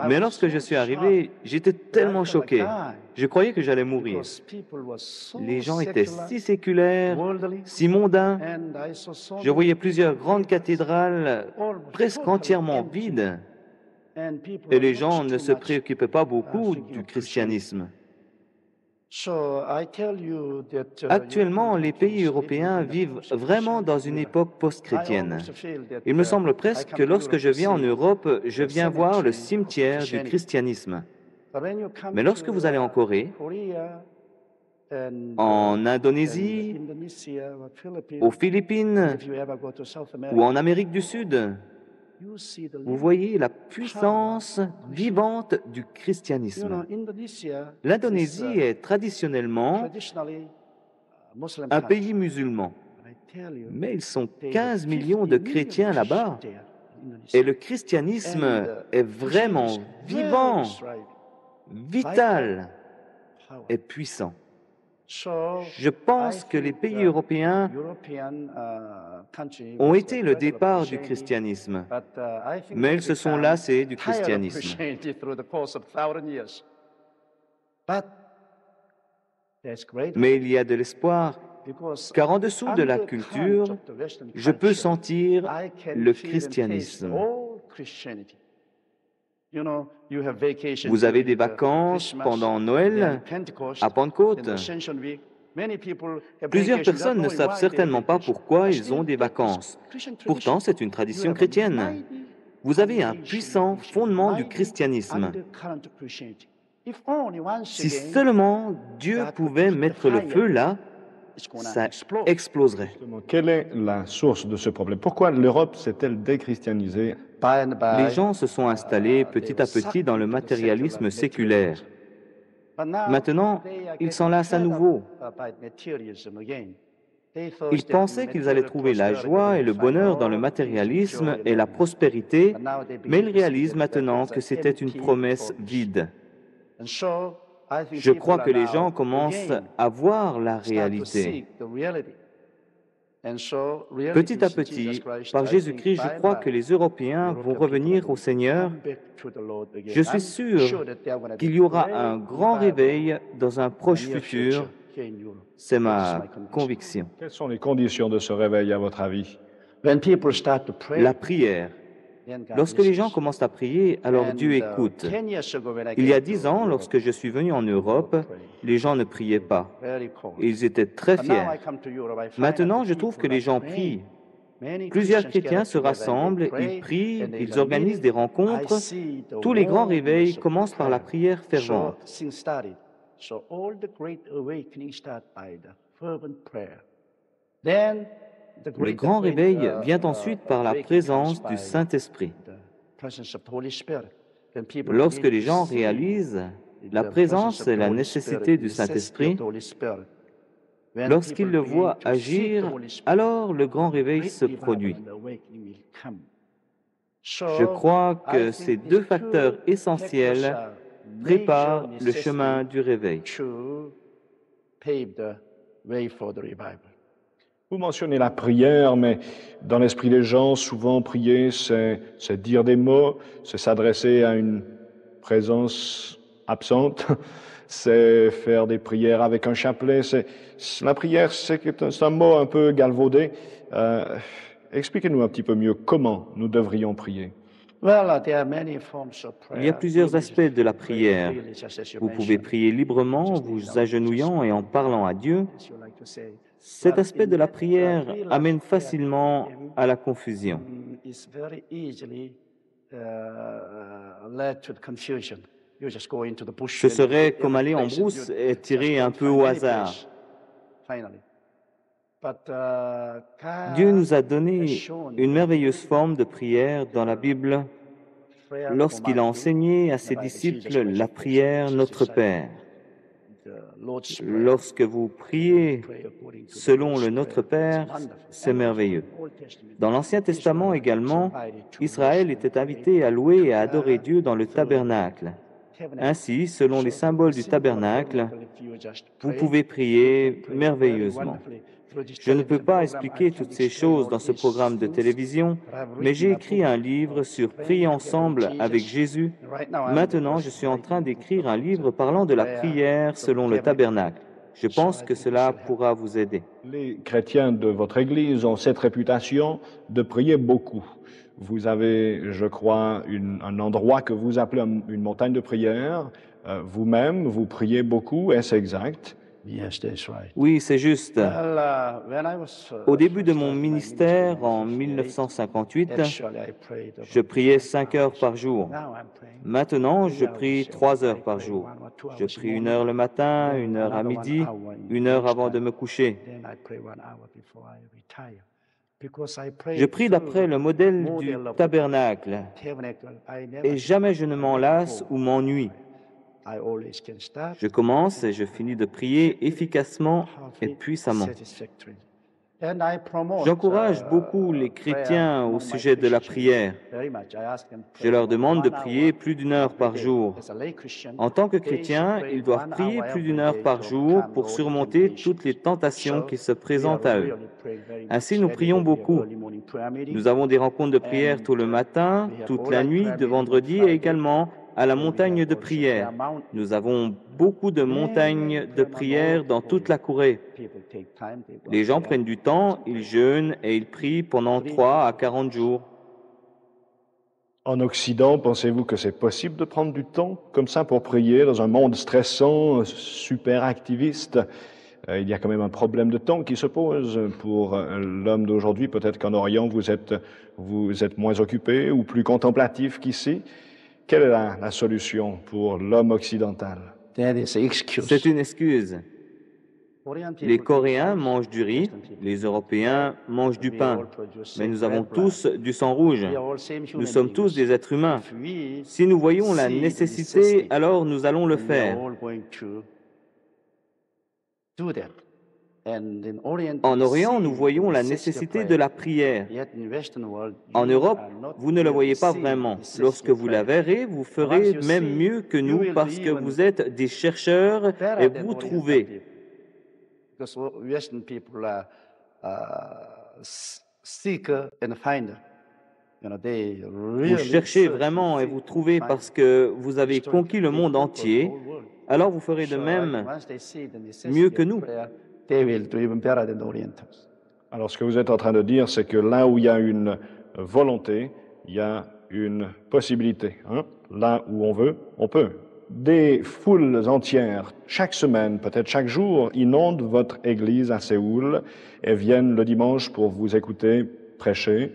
Mais lorsque je suis arrivé, j'étais tellement choqué. Je croyais que j'allais mourir. Les gens étaient si séculaires, si mondains. Je voyais plusieurs grandes cathédrales presque entièrement vides. Et les gens ne se préoccupaient pas beaucoup du christianisme. Actuellement, les pays européens vivent vraiment dans une époque post-chrétienne. Il me semble presque que lorsque je viens en Europe, je viens voir le cimetière du christianisme. Mais lorsque vous allez en Corée, en Indonésie, aux Philippines ou en Amérique du Sud, vous voyez la puissance vivante du christianisme. L'Indonésie est traditionnellement un pays musulman, mais ils sont 15 millions de chrétiens là-bas et le christianisme est vraiment vivant, vital et puissant. Je pense que les pays européens ont été le départ du christianisme, mais ils se sont lassés du christianisme. Mais il y a de l'espoir, car en dessous de la culture, je peux sentir le christianisme. Vous avez des vacances pendant Noël, à Pentecôte. Plusieurs personnes ne savent certainement pas pourquoi ils ont des vacances. Pourtant, c'est une tradition chrétienne. Vous avez un puissant fondement du christianisme. Si seulement Dieu pouvait mettre le feu là, ça exploserait. Justement, quelle est la source de ce problème? Pourquoi l'Europe s'est-elle déchristianisée? Les gens se sont installés petit à petit dans le matérialisme séculaire. Maintenant, ils s'en lassent à nouveau. Ils pensaient qu'ils allaient trouver la joie et le bonheur dans le matérialisme et la prospérité, mais ils réalisent maintenant que c'était une promesse vide. Je crois que les gens commencent à voir la réalité. Petit à petit, par Jésus-Christ, je crois que les Européens vont revenir au Seigneur. Je suis sûr qu'il y aura un grand réveil dans un proche futur. C'est ma conviction. Quelles sont les conditions de ce réveil, à votre avis? La prière. Lorsque les gens commencent à prier, alors Dieu écoute. Il y a 10 ans, lorsque je suis venu en Europe, les gens ne priaient pas. Ils étaient très fiers. Maintenant, je trouve que les gens prient. Plusieurs chrétiens se rassemblent, ils prient, ils organisent des rencontres. Tous les grands réveils commencent par la prière fervente. Le grand réveil vient ensuite par la présence du Saint-Esprit. Lorsque les gens réalisent la présence et la nécessité du Saint-Esprit, lorsqu'ils le voient agir, alors le grand réveil se produit. Je crois que ces deux facteurs essentiels préparent le chemin du réveil. Vous mentionnez la prière, mais dans l'esprit des gens, souvent prier, c'est dire des mots, c'est s'adresser à une présence absente, c'est faire des prières avec un chapelet. La prière, c'est un mot un peu galvaudé. Expliquez-nous un petit peu mieux comment nous devrions prier. Il y a plusieurs aspects de la prière. Vous pouvez prier librement, vous agenouillant et en parlant à Dieu. Cet aspect de la prière amène facilement à la confusion. Ce serait comme aller en brousse et tirer un peu au hasard. Dieu nous a donné une merveilleuse forme de prière dans la Bible lorsqu'il a enseigné à ses disciples la prière Notre Père. Lorsque vous priez selon le Notre Père, c'est merveilleux. Dans l'Ancien Testament également, Israël était invité à louer et à adorer Dieu dans le tabernacle. Ainsi, selon les symboles du tabernacle, vous pouvez prier merveilleusement. Je ne peux pas expliquer toutes ces choses dans ce programme de télévision, mais j'ai écrit un livre sur Prier ensemble avec Jésus. Maintenant, je suis en train d'écrire un livre parlant de la prière selon le tabernacle. Je pense que cela pourra vous aider. Les chrétiens de votre Église ont cette réputation de prier beaucoup. Vous avez, je crois, un endroit que vous appelez une montagne de prière. Vous-même, vous priez beaucoup, est-ce exact? Oui, c'est juste. Au début de mon ministère, en 1958, je priais 5 heures par jour. Maintenant, je prie 3 heures par jour. Je prie 1 heure le matin, 1 heure à midi, 1 heure avant de me coucher. Je prie d'après le modèle du tabernacle et jamais je ne m'en lasse ou m'ennuie. Je commence et je finis de prier efficacement et puissamment. J'encourage beaucoup les chrétiens au sujet de la prière. Je leur demande de prier plus d'1 heure par jour. En tant que chrétiens, ils doivent prier plus d'1 heure par jour pour surmonter toutes les tentations qui se présentent à eux. Ainsi, nous prions beaucoup. Nous avons des rencontres de prière tout le matin, toute la nuit, de vendredi et également à la montagne de prière. Nous avons beaucoup de montagnes de prière dans toute la Corée. Les gens prennent du temps, ils jeûnent et ils prient pendant 3 à 40 jours. En Occident, pensez-vous que c'est possible de prendre du temps comme ça pour prier dans un monde stressant, super activiste? Il y a quand même un problème de temps qui se pose pour l'homme d'aujourd'hui. Peut-être qu'en Orient, vous êtes moins occupé ou plus contemplatif qu'ici. Quelle est la solution pour l'homme occidental? C'est une excuse. Les Coréens mangent du riz, les Européens mangent du pain, mais nous avons tous du sang rouge. Nous sommes tous des êtres humains. Si nous voyons la nécessité, alors nous allons le faire. En Orient, nous voyons la nécessité de la prière. En Europe, vous ne le voyez pas vraiment. Lorsque vous la verrez, vous ferez même mieux que nous parce que vous êtes des chercheurs et vous trouvez. Vous cherchez vraiment et vous trouvez parce que vous avez conquis le monde entier, alors vous ferez de même mieux que nous. Alors, ce que vous êtes en train de dire, c'est que là où il y a une volonté, il y a une possibilité. Hein? Là où on veut, on peut. Des foules entières, chaque semaine, peut-être chaque jour, inondent votre église à Séoul et viennent le dimanche pour vous écouter prêcher.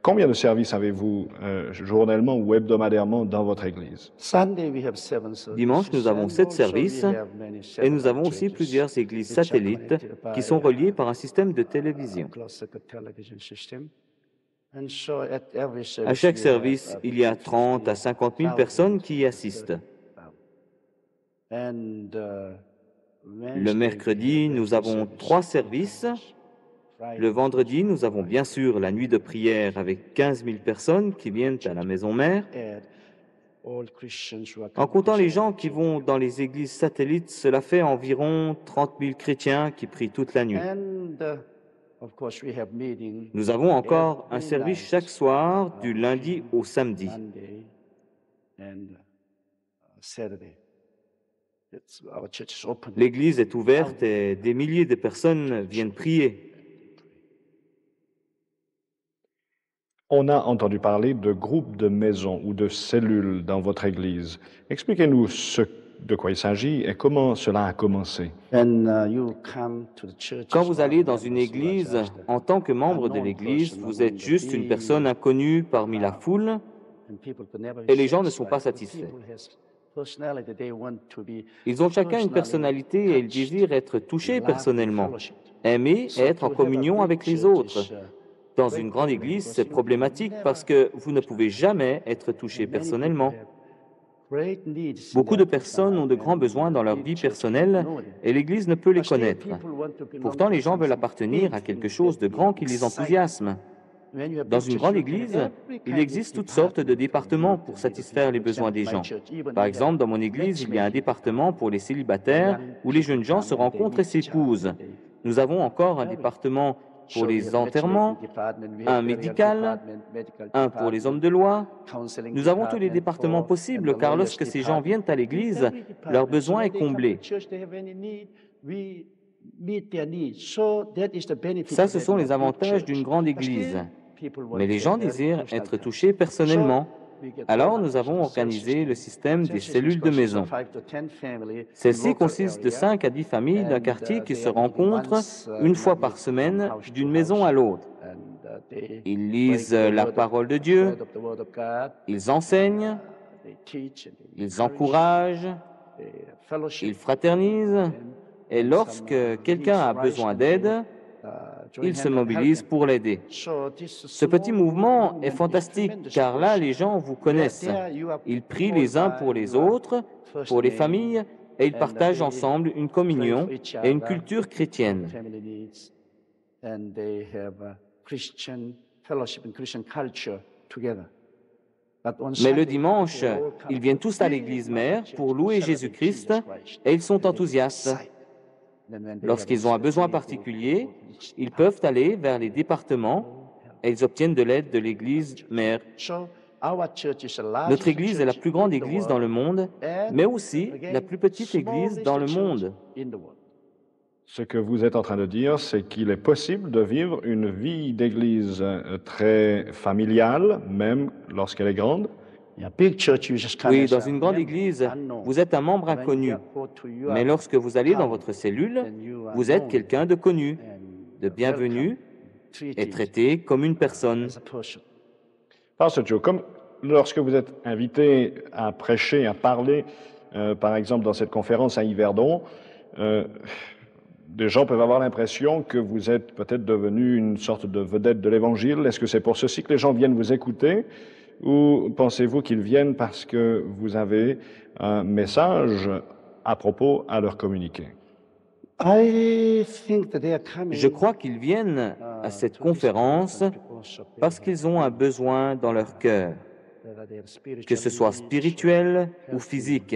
Combien de services avez-vous journellement ou hebdomadairement dans votre église? Dimanche, nous avons 7 services et nous avons aussi plusieurs églises satellites qui sont reliées par un système de télévision. À chaque service, il y a 30 à 50 000 personnes qui y assistent. Le mercredi, nous avons 3 services. Le vendredi, nous avons bien sûr la nuit de prière avec 15 000 personnes qui viennent à la maison mère. En comptant les gens qui vont dans les églises satellites, cela fait environ 30 000 chrétiens qui prient toute la nuit. Nous avons encore un service chaque soir du lundi au samedi. L'église est ouverte et des milliers de personnes viennent prier. On a entendu parler de groupes de maisons ou de cellules dans votre église. Expliquez-nous de quoi il s'agit et comment cela a commencé. Quand vous allez dans une église, en tant que membre de l'église, vous êtes juste une personne inconnue parmi la foule et les gens ne sont pas satisfaits. Ils ont chacun une personnalité et ils désirent être touchés personnellement, aimer et être en communion avec les autres. Dans une grande église, c'est problématique parce que vous ne pouvez jamais être touché personnellement. Beaucoup de personnes ont de grands besoins dans leur vie personnelle et l'Église ne peut les connaître. Pourtant, les gens veulent appartenir à quelque chose de grand qui les enthousiasme. Dans une grande Église, il existe toutes sortes de départements pour satisfaire les besoins des gens. Par exemple, dans mon Église, il y a un département pour les célibataires où les jeunes gens se rencontrent et s'épousent. Nous avons encore un département pour les enterrements, un médical, un pour les hommes de loi. Nous avons tous les départements possibles car lorsque ces gens viennent à l'Église, leur besoin est comblé. Ça, ce sont les avantages d'une grande Église. Mais les gens désirent être touchés personnellement. Alors, nous avons organisé le système des cellules de maison. Celles-ci consistent de 5 à 10 familles d'un quartier qui se rencontrent une fois par semaine d'une maison à l'autre. Ils lisent la parole de Dieu, ils enseignent, ils encouragent, ils fraternisent, et lorsque quelqu'un a besoin d'aide, ils se mobilisent pour l'aider. Ce petit mouvement est fantastique car là, les gens vous connaissent. Ils prient les uns pour les autres, pour les familles, et ils partagent ensemble une communion et une culture chrétienne. Mais le dimanche, ils viennent tous à l'église mère pour louer Jésus-Christ et ils sont enthousiastes. Lorsqu'ils ont un besoin particulier, ils peuvent aller vers les départements et ils obtiennent de l'aide de l'église mère. Notre église est la plus grande église dans le monde, mais aussi la plus petite église dans le monde. Ce que vous êtes en train de dire, c'est qu'il est possible de vivre une vie d'église très familiale, même lorsqu'elle est grande. Oui, dans une grande église, vous êtes un membre inconnu. Mais lorsque vous allez dans votre cellule, vous êtes quelqu'un de connu, de bienvenu et traité comme une personne. Pastor Joe, comme lorsque vous êtes invité à prêcher, à parler, par exemple dans cette conférence à Yverdon, des gens peuvent avoir l'impression que vous êtes peut-être devenu une sorte de vedette de l'Évangile. Est-ce que c'est pour ceci que les gens viennent vous écouter ou pensez-vous qu'ils viennent parce que vous avez un message à propos à leur communiquer? Je crois qu'ils viennent à cette conférence parce qu'ils ont un besoin dans leur cœur, que ce soit spirituel ou physique.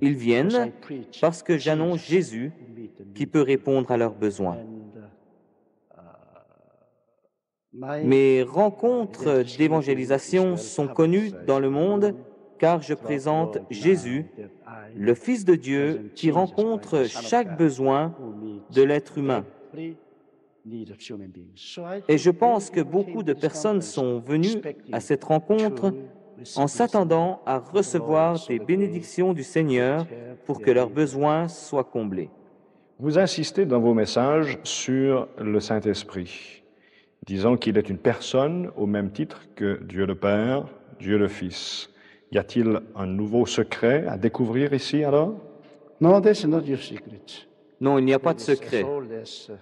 Ils viennent parce que j'annonce Jésus qui peut répondre à leurs besoins. Mes rencontres d'évangélisation sont connues dans le monde car je présente Jésus, le Fils de Dieu, qui rencontre chaque besoin de l'être humain. Et je pense que beaucoup de personnes sont venues à cette rencontre en s'attendant à recevoir des bénédictions du Seigneur pour que leurs besoins soient comblés. Vous insistez dans vos messages sur le Saint-Esprit, disant qu'il est une personne au même titre que Dieu le Père, Dieu le Fils. Y a-t-il un nouveau secret à découvrir ici alors? No, there's not your secret. Non, il n'y a pas de secret.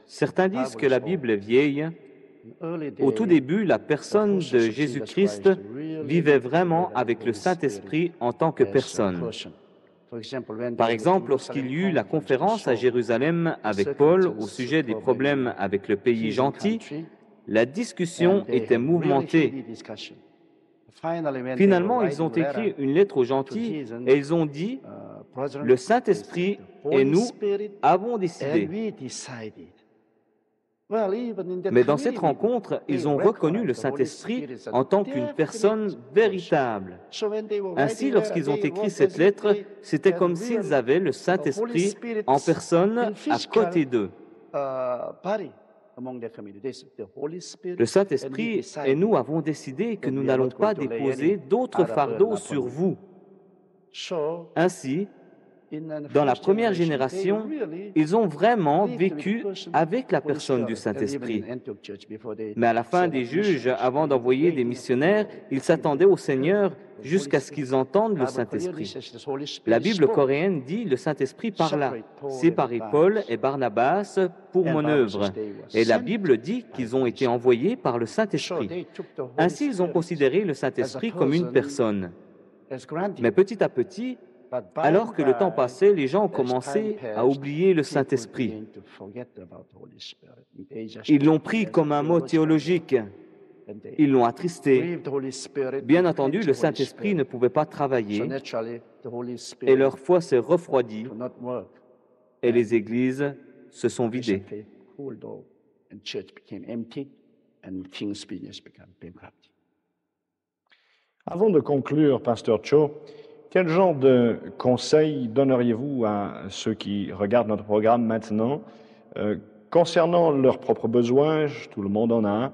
Certains disent que la Bible est vieille. Au tout début, la personne de Jésus-Christ vivait vraiment avec le Saint-Esprit en tant que personne. Par exemple, lorsqu'il y eut la conférence à Jérusalem avec Paul au sujet des problèmes avec le pays gentil, la discussion était mouvementée. Finalement, ils ont écrit une lettre aux gentils et ils ont dit « Le Saint-Esprit et nous avons décidé ». Mais dans cette rencontre, ils ont reconnu le Saint-Esprit en tant qu'une personne véritable. Ainsi, lorsqu'ils ont écrit cette lettre, c'était comme s'ils avaient le Saint-Esprit en personne à côté d'eux. Le Saint-Esprit et nous avons décidé que nous n'allons pas déposer d'autres fardeaux sur vous. Ainsi, dans la première génération, ils ont vraiment vécu avec la personne du Saint-Esprit. Mais à la fin des juges, avant d'envoyer des missionnaires, ils s'attendaient au Seigneur jusqu'à ce qu'ils entendent le Saint-Esprit. La Bible coréenne dit « Le Saint-Esprit parla, séparez Paul et Barnabas pour mon œuvre ». Et la Bible dit qu'ils ont été envoyés par le Saint-Esprit. Ainsi, ils ont considéré le Saint-Esprit comme une personne. Mais petit à petit, alors que le temps passait, les gens ont commencé à oublier le Saint-Esprit. Ils l'ont pris comme un mot théologique. Ils l'ont attristé. Bien entendu, le Saint-Esprit ne pouvait pas travailler et leur foi s'est refroidie et les églises se sont vidées. Avant de conclure, Pasteur Cho, quel genre de conseils donneriez-vous à ceux qui regardent notre programme maintenant concernant leurs propres besoins? Tout le monde en a,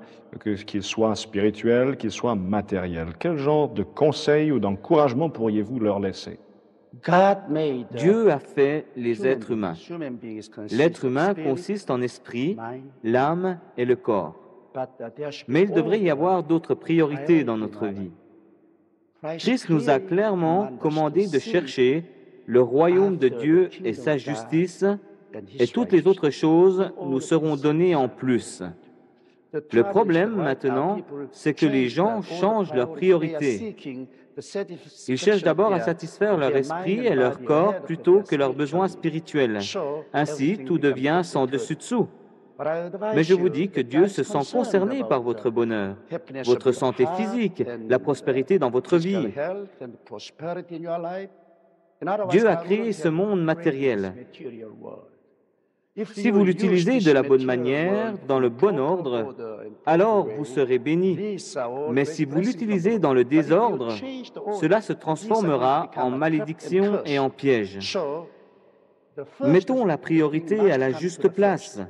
qu'ils soient spirituels, qu'ils soient matériels. Quel genre de conseils ou d'encouragement pourriez-vous leur laisser? Dieu a fait les êtres humains. L'être humain consiste en esprit, l'âme et le corps. Mais il devrait y avoir d'autres priorités dans notre vie. Christ nous a clairement commandé de chercher le royaume de Dieu et sa justice, et toutes les autres choses nous seront données en plus. Le problème maintenant, c'est que les gens changent leurs priorités. Ils cherchent d'abord à satisfaire leur esprit et leur corps plutôt que leurs besoins spirituels. Ainsi, tout devient sans dessus-dessous. Mais je vous dis que Dieu se sent concerné par votre bonheur, votre santé physique, la prospérité dans votre vie. Dieu a créé ce monde matériel. Si vous l'utilisez de la bonne manière, dans le bon ordre, alors vous serez béni. Mais si vous l'utilisez dans le désordre, cela se transformera en malédiction et en piège. Mettons la priorité à la juste place.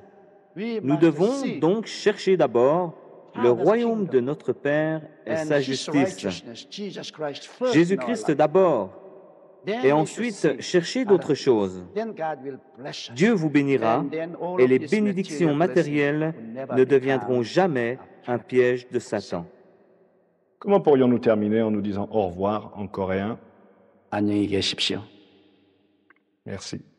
Nous devons donc chercher d'abord le royaume de notre Père et sa justice. Jésus-Christ d'abord, et ensuite chercher d'autres choses. Dieu vous bénira et les bénédictions matérielles ne deviendront jamais un piège de Satan. Comment pourrions-nous terminer en nous disant au revoir en coréen? 안녕히 계십시오. Merci.